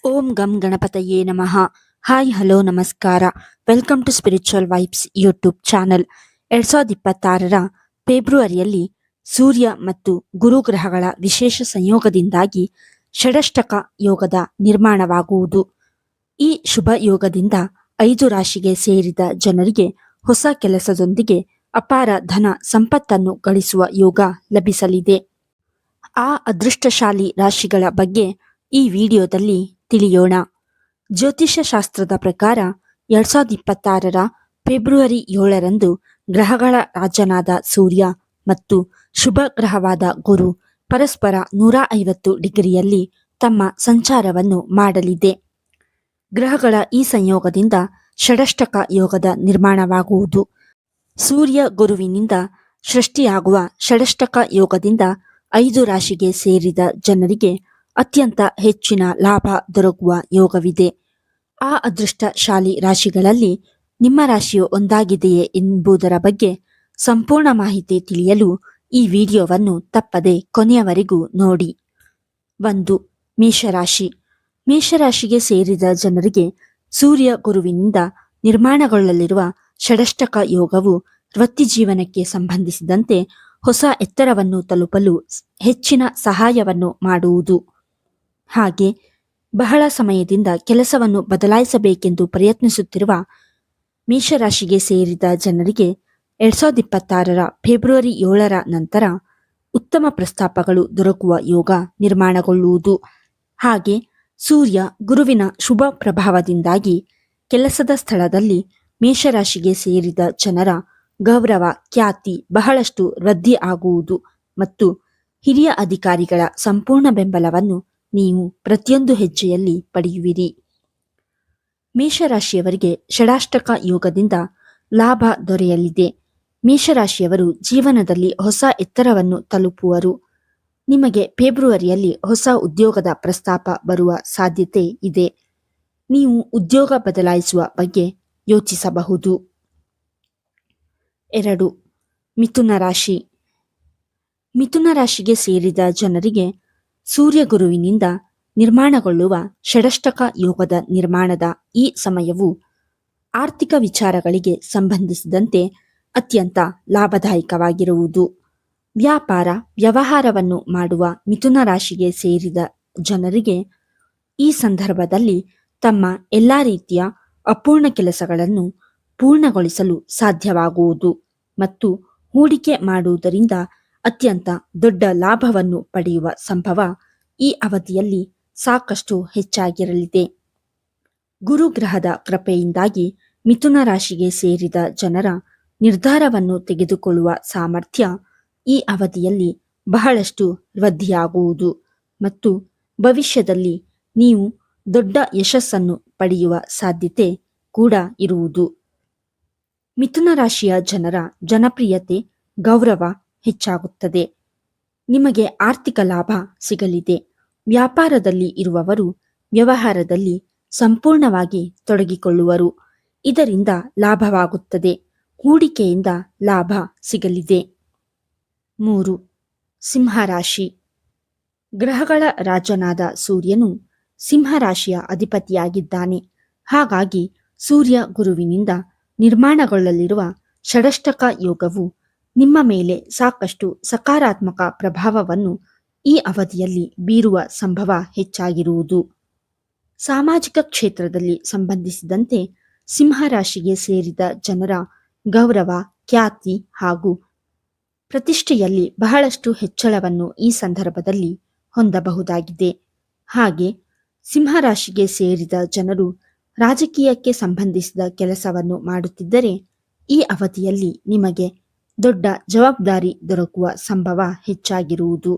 ಓಂ ಗಂ ಗಣಪತಯೇ ನಮಃ. ಹಾಯ್ ಹಲೋ ನಮಸ್ಕಾರ. Welcome to spiritual vibes YouTube channel. 2026ರ ಫೆಬ್ರವರಿಯಲ್ಲಿ ಸೂರ್ಯ ಮತ್ತು ಗುರುಗ್ರಹಗಳ ವಿಶೇಷ ಸಂಯೋಗದಿಂದಾಗಿ ಷಡಷ್ಟಕ ಯೋಗದ ನಿರ್ಮಾಣವಾಗುವುದು. ಈ ಶುಭ ಯೋಗದಿಂದ 5 ರಾಶಿಗೆ ಸೇರಿದ ಜನರಿಗೆ ಹೊಸ ಕೆಲಸದೊಂದಿಗೆ ಅಪಾರ ಧನ ಸಂಪತ್ತನ್ನು ಗಳಿಸುವ ಯೋಗ ಲಭಿಸಲಿದೆ. ಆ ಅದೃಷ್ಟಶಾಲಿ ರಾಶಿಗಳ ಬಗ್ಗೆ ಈ ವಿಡಿಯೋದಲ್ಲಿ ತಿಳಿಯೋಣ. ಜ್ಯೋತಿಷ್ಯ ಶಾಸ್ತ್ರದ ಪ್ರಕಾರ 2026ರ ಫೆಬ್ರವರಿ 7ರಂದು ಗ್ರಹಗಳ ರಾಜನಾದ ಸೂರ್ಯ ಮತ್ತು ಶುಭ ಗ್ರಹವಾದ ಗುರು ಪರಸ್ಪರ 150 ಡಿಗ್ರಿಯಲ್ಲಿ ತಮ್ಮ ಸಂಚಾರವನ್ನು ಮಾಡಲಿದೆ. ಗ್ರಹಗಳ ಈ ಸಂಯೋಗದಿಂದ ಷಡಷ್ಟಕ ಯೋಗದ ನಿರ್ಮಾಣವಾಗುವುದು. ಸೂರ್ಯ ಗುರುವಿನಿಂದ ಸೃಷ್ಟಿಯಾಗುವ ಷಡಷ್ಟಕ ಯೋಗದಿಂದ 5 ರಾಶಿಗೆ ಸೇರಿದ ಜನರಿಗೆ ಅತ್ಯಂತ ಹೆಚ್ಚಿನ ಲಾಭ ದೊರಕುವ ಯೋಗವಿದೆ. ಆ ಅದೃಷ್ಟಶಾಲಿ ರಾಶಿಗಳಲ್ಲಿ ನಿಮ್ಮ ರಾಶಿಯು ಒಂದಾಗಿದೆಯೇ ಎಂಬುದರ ಬಗ್ಗೆ ಸಂಪೂರ್ಣ ಮಾಹಿತಿ ತಿಳಿಯಲು ಈ ವಿಡಿಯೋವನ್ನು ತಪ್ಪದೆ ಕೊನೆಯವರೆಗೂ ನೋಡಿ. 1. ಮೇಷರಾಶಿ. ಮೇಷರಾಶಿಗೆ ಸೇರಿದ ಜನರಿಗೆ ಸೂರ್ಯ ಗುರುವಿನಿಂದ ನಿರ್ಮಾಣಗೊಳ್ಳಲಿರುವ ಷಡಷ್ಟಕ ಯೋಗವು ವೃತ್ತಿಜೀವನಕ್ಕೆ ಸಂಬಂಧಿಸಿದಂತೆ ಹೊಸ ಎತ್ತರವನ್ನು ತಲುಪಲು ಹೆಚ್ಚಿನ ಸಹಾಯವನ್ನು ಮಾಡುವುದು. ಹಾಗೆ ಬಹಳ ಸಮಯದಿಂದ ಕೆಲಸವನ್ನು ಬದಲಾಯಿಸಬೇಕೆಂದು ಪ್ರಯತ್ನಿಸುತ್ತಿರುವ ಮೇಷರಾಶಿಗೆ ಸೇರಿದ ಜನರಿಗೆ 2026ರ ಫೆಬ್ರವರಿ 7ರ ನಂತರ ಉತ್ತಮ ಪ್ರಸ್ತಾಪಗಳು ದೊರಕುವ ಯೋಗ ನಿರ್ಮಾಣಗೊಳ್ಳುವುದು. ಹಾಗೆ ಸೂರ್ಯ ಗುರುವಿನ ಶುಭ ಪ್ರಭಾವದಿಂದಾಗಿ ಕೆಲಸದ ಸ್ಥಳದಲ್ಲಿ ಮೇಷರಾಶಿಗೆ ಸೇರಿದ ಜನರ ಗೌರವ ಖ್ಯಾತಿ ಬಹಳಷ್ಟು ವೃದ್ಧಿ ಆಗುವುದು ಮತ್ತು ಹಿರಿಯ ಅಧಿಕಾರಿಗಳ ಸಂಪೂರ್ಣ ಬೆಂಬಲವನ್ನು ನೀವು ಪ್ರತಿಯೊಂದು ಹೆಜ್ಜೆಯಲ್ಲಿ ಪಡೆಯುವಿರಿ. ಮೇಷರಾಶಿಯವರಿಗೆ ಷಡಾಷ್ಟಕ ಯೋಗದಿಂದ ಲಾಭ ದೊರೆಯಲಿದೆ. ಮೇಷರಾಶಿಯವರು ಜೀವನದಲ್ಲಿ ಹೊಸ ಎತ್ತರವನ್ನು ತಲುಪುವರು. ನಿಮಗೆ ಫೆಬ್ರವರಿಯಲ್ಲಿ ಹೊಸ ಉದ್ಯೋಗದ ಪ್ರಸ್ತಾಪ ಬರುವ ಸಾಧ್ಯತೆ ಇದೆ. ನೀವು ಉದ್ಯೋಗ ಬದಲಾಯಿಸುವ ಬಗ್ಗೆ ಯೋಚಿಸಬಹುದು. 2. ಮಿಥುನ ರಾಶಿ. ಮಿಥುನ ರಾಶಿಗೆ ಸೇರಿದ ಜನರಿಗೆ ಸೂರ್ಯ ಗುರುವಿನಿಂದ ನಿರ್ಮಾಣಗೊಳ್ಳುವ ಷಡಷ್ಟಕ ಯೋಗದ ನಿರ್ಮಾಣದ ಈ ಸಮಯವು ಆರ್ಥಿಕ ವಿಚಾರಗಳಿಗೆ ಸಂಬಂಧಿಸಿದಂತೆ ಅತ್ಯಂತ ಲಾಭದಾಯಕವಾಗಿರುವುದು. ವ್ಯಾಪಾರ ವ್ಯವಹಾರವನ್ನು ಮಾಡುವ ಮಿಥುನ ರಾಶಿಗೆ ಸೇರಿದ ಜನರಿಗೆ ಈ ಸಂದರ್ಭದಲ್ಲಿ ತಮ್ಮ ಎಲ್ಲ ರೀತಿಯ ಅಪೂರ್ಣ ಕೆಲಸಗಳನ್ನು ಪೂರ್ಣಗೊಳಿಸಲು ಸಾಧ್ಯವಾಗುವುದು ಮತ್ತು ಹೂಡಿಕೆ ಮಾಡುವುದರಿಂದ ಅತ್ಯಂತ ದೊಡ್ಡ ಲಾಭವನ್ನು ಪಡೆಯುವ ಸಂಭವ ಈ ಅವಧಿಯಲ್ಲಿ ಸಾಕಷ್ಟು ಹೆಚ್ಚಾಗಿರಲಿದೆ. ಗುರುಗ್ರಹದ ಕೃಪೆಯಿಂದಾಗಿ ಮಿಥುನ ರಾಶಿಗೆ ಸೇರಿದ ಜನರ ನಿರ್ಧಾರವನ್ನು ತೆಗೆದುಕೊಳ್ಳುವ ಸಾಮರ್ಥ್ಯ ಈ ಅವಧಿಯಲ್ಲಿ ಬಹಳಷ್ಟು ವೃದ್ಧಿಯಾಗುವುದು ಮತ್ತು ಭವಿಷ್ಯದಲ್ಲಿ ನೀವು ದೊಡ್ಡ ಯಶಸ್ಸನ್ನು ಪಡೆಯುವ ಸಾಧ್ಯತೆ ಕೂಡ ಇರುವುದು. ಮಿಥುನ ರಾಶಿಯ ಜನರ ಜನಪ್ರಿಯತೆ ಗೌರವ ಹೆಚ್ಚಾಗುತ್ತದೆ. ನಿಮಗೆ ಆರ್ಥಿಕ ಲಾಭ ಸಿಗಲಿದೆ. ವ್ಯಾಪಾರದಲ್ಲಿ ಇರುವವರು ವ್ಯವಹಾರದಲ್ಲಿ ಸಂಪೂರ್ಣವಾಗಿ ತೊಡಗಿಕೊಳ್ಳುವರು. ಇದರಿಂದ ಲಾಭವಾಗುತ್ತದೆ. ಹೂಡಿಕೆಯಿಂದ ಲಾಭ ಸಿಗಲಿದೆ. 3. ಸಿಂಹರಾಶಿ. ಗ್ರಹಗಳ ರಾಜನಾದ ಸೂರ್ಯನು ಸಿಂಹರಾಶಿಯ ಅಧಿಪತಿಯಾಗಿದ್ದಾನೆ. ಹಾಗಾಗಿ ಸೂರ್ಯ ಗುರುವಿನಿಂದ ನಿರ್ಮಾಣಗೊಳ್ಳಲಿರುವ ಷಡಷ್ಟಕ ಯೋಗವು ನಿಮ್ಮ ಮೇಲೆ ಸಾಕಷ್ಟು ಸಕಾರಾತ್ಮಕ ಪ್ರಭಾವವನ್ನು ಈ ಅವಧಿಯಲ್ಲಿ ಬೀರುವ ಸಂಭವ ಹೆಚ್ಚಾಗಿರುವುದು. ಸಾಮಾಜಿಕ ಕ್ಷೇತ್ರದಲ್ಲಿ ಸಂಬಂಧಿಸಿದಂತೆ ಸಿಂಹರಾಶಿಗೆ ಸೇರಿದ ಜನರ ಗೌರವ ಖ್ಯಾತಿ ಹಾಗೂ ಪ್ರತಿಷ್ಠೆಯಲ್ಲಿ ಬಹಳಷ್ಟು ಹೆಚ್ಚಳವನ್ನು ಈ ಸಂದರ್ಭದಲ್ಲಿ ಹೊಂದಬಹುದಾಗಿದೆ. ಹಾಗೆ ಸಿಂಹರಾಶಿಗೆ ಸೇರಿದ ಜನರು ರಾಜಕೀಯಕ್ಕೆ ಸಂಬಂಧಿಸಿದ ಕೆಲಸವನ್ನು ಮಾಡುತ್ತಿದ್ದರೆ ಈ ಅವಧಿಯಲ್ಲಿ ನಿಮಗೆ ದೊಡ್ಡ ಜವಾಬ್ದಾರಿ ದೊರಕುವ ಸಂಭವ ಹೆಚ್ಚಾಗಿರುವುದು.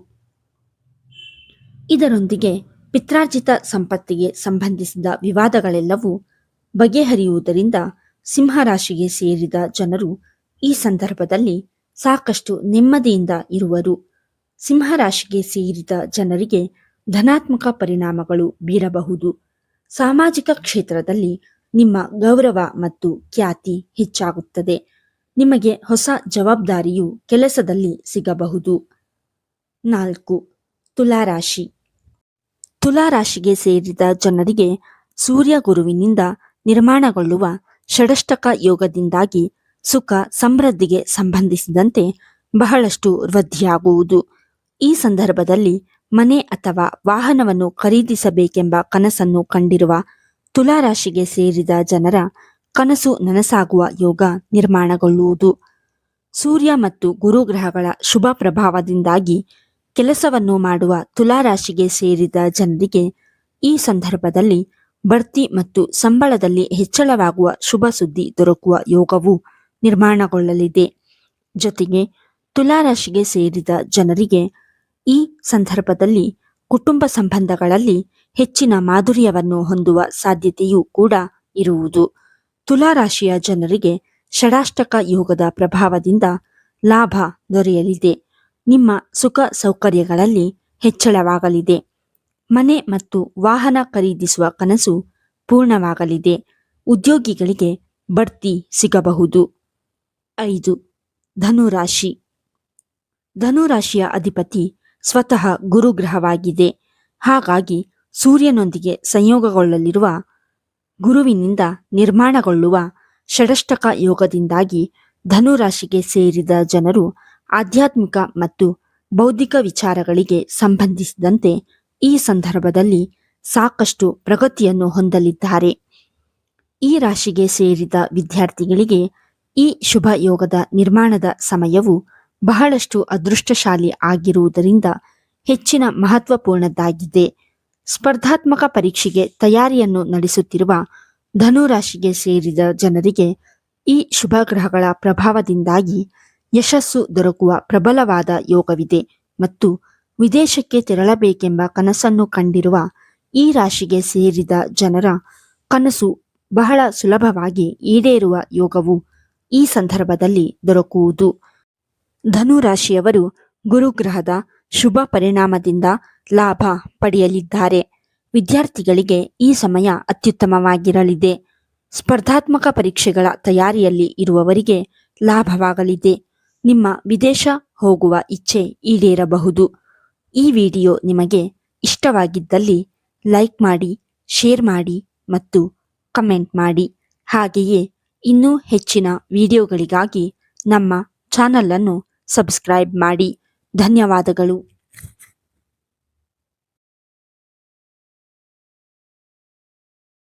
ಇದರೊಂದಿಗೆ ಪಿತ್ರಾರ್ಜಿತ ಸಂಪತ್ತಿಗೆ ಸಂಬಂಧಿಸಿದ ವಿವಾದಗಳೆಲ್ಲವೂ ಬಗೆಹರಿಯುವುದರಿಂದ ಸಿಂಹರಾಶಿಗೆ ಸೇರಿದ ಜನರು ಈ ಸಂದರ್ಭದಲ್ಲಿ ಸಾಕಷ್ಟು ನೆಮ್ಮದಿಯಿಂದ ಇರುವರು. ಸಿಂಹರಾಶಿಗೆ ಸೇರಿದ ಜನರಿಗೆ ಧನಾತ್ಮಕ ಪರಿಣಾಮಗಳು ಬೀರಬಹುದು. ಸಾಮಾಜಿಕ ಕ್ಷೇತ್ರದಲ್ಲಿ ನಿಮ್ಮ ಗೌರವ ಮತ್ತು ಖ್ಯಾತಿ ಹೆಚ್ಚಾಗುತ್ತದೆ. ನಿಮಗೆ ಹೊಸ ಜವಾಬ್ದಾರಿಯು ಕೆಲಸದಲ್ಲಿ ಸಿಗಬಹುದು. 4. ತುಲಾರಾಶಿ. ತುಲಾ ರಾಶಿಗೆ ಸೇರಿದ ಜನರಿಗೆ ಸೂರ್ಯ ಗುರುವಿನಿಂದ ನಿರ್ಮಾಣಗೊಳ್ಳುವ ಷಡಷ್ಟಕ ಯೋಗದಿಂದಾಗಿ ಸುಖ ಸಮೃದ್ಧಿಗೆ ಸಂಬಂಧಿಸಿದಂತೆ ಬಹಳಷ್ಟು ವೃದ್ಧಿಯಾಗುವುದು. ಈ ಸಂದರ್ಭದಲ್ಲಿ ಮನೆ ಅಥವಾ ವಾಹನವನ್ನು ಖರೀದಿಸಬೇಕೆಂಬ ಕನಸನ್ನು ಕಂಡಿರುವ ತುಲಾ ರಾಶಿಗೆ ಸೇರಿದ ಜನರ ಕನಸು ನನಸಾಗುವ ಯೋಗ ನಿರ್ಮಾಣಗೊಳ್ಳುವುದು. ಸೂರ್ಯ ಮತ್ತು ಗುರು ಗ್ರಹಗಳ ಶುಭ ಪ್ರಭಾವದಿಂದಾಗಿ ಕೆಲಸವನ್ನು ಮಾಡುವ ತುಲಾ ರಾಶಿಗೆ ಸೇರಿದ ಜನರಿಗೆ ಈ ಸಂದರ್ಭದಲ್ಲಿ ಬಡ್ತಿ ಮತ್ತು ಸಂಬಳದಲ್ಲಿ ಹೆಚ್ಚಳವಾಗುವ ಶುಭ ಸುದ್ದಿ ದೊರಕುವ ಯೋಗವು ನಿರ್ಮಾಣಗೊಳ್ಳಲಿದೆ. ಜೊತೆಗೆ ತುಲಾ ರಾಶಿಗೆ ಸೇರಿದ ಜನರಿಗೆ ಈ ಸಂದರ್ಭದಲ್ಲಿ ಕುಟುಂಬ ಸಂಬಂಧಗಳಲ್ಲಿ ಹೆಚ್ಚಿನ ಮಾಧುರ್ಯವನ್ನು ಹೊಂದುವ ಸಾಧ್ಯತೆಯೂ ಕೂಡ ಇರುವುದು. ತುಲಾ ರಾಶಿಯ ಜನರಿಗೆ ಷಡಾಷ್ಟಕ ಯೋಗದ ಪ್ರಭಾವದಿಂದ ಲಾಭ ದೊರೆಯಲಿದೆ. ನಿಮ್ಮ ಸುಖ ಸೌಕರ್ಯಗಳಲ್ಲಿ ಹೆಚ್ಚಳವಾಗಲಿದೆ. ಮನೆ ಮತ್ತು ವಾಹನ ಖರೀದಿಸುವ ಕನಸು ಪೂರ್ಣವಾಗಲಿದೆ. ಉದ್ಯೋಗಿಗಳಿಗೆ ಬಡ್ತಿ ಸಿಗಬಹುದು. 5. ಧನುರಾಶಿ. ಧನುರಾಶಿಯ ಅಧಿಪತಿ ಸ್ವತಃ ಗುರುಗ್ರಹವಾಗಿದೆ. ಹಾಗಾಗಿ ಸೂರ್ಯನೊಂದಿಗೆ ಸಂಯೋಗಗೊಳ್ಳಲಿರುವ ಗುರುವಿನಿಂದ ನಿರ್ಮಾಣಗೊಳ್ಳುವ ಷಡಷ್ಟಕ ಯೋಗದಿಂದಾಗಿ ಧನುರಾಶಿಗೆ ಸೇರಿದ ಜನರು ಆಧ್ಯಾತ್ಮಿಕ ಮತ್ತು ಬೌದ್ಧಿಕ ವಿಚಾರಗಳಿಗೆ ಸಂಬಂಧಿಸಿದಂತೆ ಈ ಸಂದರ್ಭದಲ್ಲಿ ಸಾಕಷ್ಟು ಪ್ರಗತಿಯನ್ನು ಹೊಂದಲಿದ್ದಾರೆ. ಈ ರಾಶಿಗೆ ಸೇರಿದ ವಿದ್ಯಾರ್ಥಿಗಳಿಗೆ ಈ ಶುಭ ಯೋಗದ ನಿರ್ಮಾಣದ ಸಮಯವು ಬಹಳಷ್ಟು ಅದೃಷ್ಟಶಾಲಿ ಆಗಿರುವುದರಿಂದ ಹೆಚ್ಚಿನ ಮಹತ್ವಪೂರ್ಣದ್ದಾಗಿದೆ. ಸ್ಪರ್ಧಾತ್ಮಕ ಪರೀಕ್ಷೆಗೆ ತಯಾರಿಯನ್ನು ನಡೆಸುತ್ತಿರುವ ಧನುರಾಶಿಗೆ ಸೇರಿದ ಜನರಿಗೆ ಈ ಶುಭ ಗ್ರಹಗಳ ಪ್ರಭಾವದಿಂದಾಗಿ ಯಶಸ್ಸು ದೊರಕುವ ಪ್ರಬಲವಾದ ಯೋಗವಿದೆ ಮತ್ತು ವಿದೇಶಕ್ಕೆ ತೆರಳಬೇಕೆಂಬ ಕನಸನ್ನು ಕಂಡಿರುವ ಈ ರಾಶಿಗೆ ಸೇರಿದ ಜನರ ಕನಸು ಬಹಳ ಸುಲಭವಾಗಿ ಈಡೇರುವ ಯೋಗವು ಈ ಸಂದರ್ಭದಲ್ಲಿ ದೊರಕುವುದು. ಧನುರಾಶಿಯವರು ಗುರುಗ್ರಹದ ಶುಭ ಪರಿಣಾಮದಿಂದ ಲಾಭ ಪಡೆಯಲಿದ್ದಾರೆ. ವಿದ್ಯಾರ್ಥಿಗಳಿಗೆ ಈ ಸಮಯ ಅತ್ಯುತ್ತಮವಾಗಿರಲಿದೆ. ಸ್ಪರ್ಧಾತ್ಮಕ ಪರೀಕ್ಷೆಗಳ ತಯಾರಿಯಲ್ಲಿ ಇರುವವರಿಗೆ ಲಾಭವಾಗಲಿದೆ. ನಿಮ್ಮ ವಿದೇಶ ಹೋಗುವ ಇಚ್ಛೆ ಈಡೇರಬಹುದು. ಈ ವಿಡಿಯೋ ನಿಮಗೆ ಇಷ್ಟವಾಗಿದ್ದಲ್ಲಿ ಲೈಕ್ ಮಾಡಿ, ಶೇರ್ ಮಾಡಿ ಮತ್ತು ಕಮೆಂಟ್ ಮಾಡಿ. ಹಾಗೆಯೇ ಇನ್ನೂ ಹೆಚ್ಚಿನ ವಿಡಿಯೋಗಳಿಗಾಗಿ ನಮ್ಮ ಚಾನಲ್ ಅನ್ನು ಸಬ್ಸ್ಕ್ರೈಬ್ ಮಾಡಿ. ಧನ್ಯವಾದಗಳು.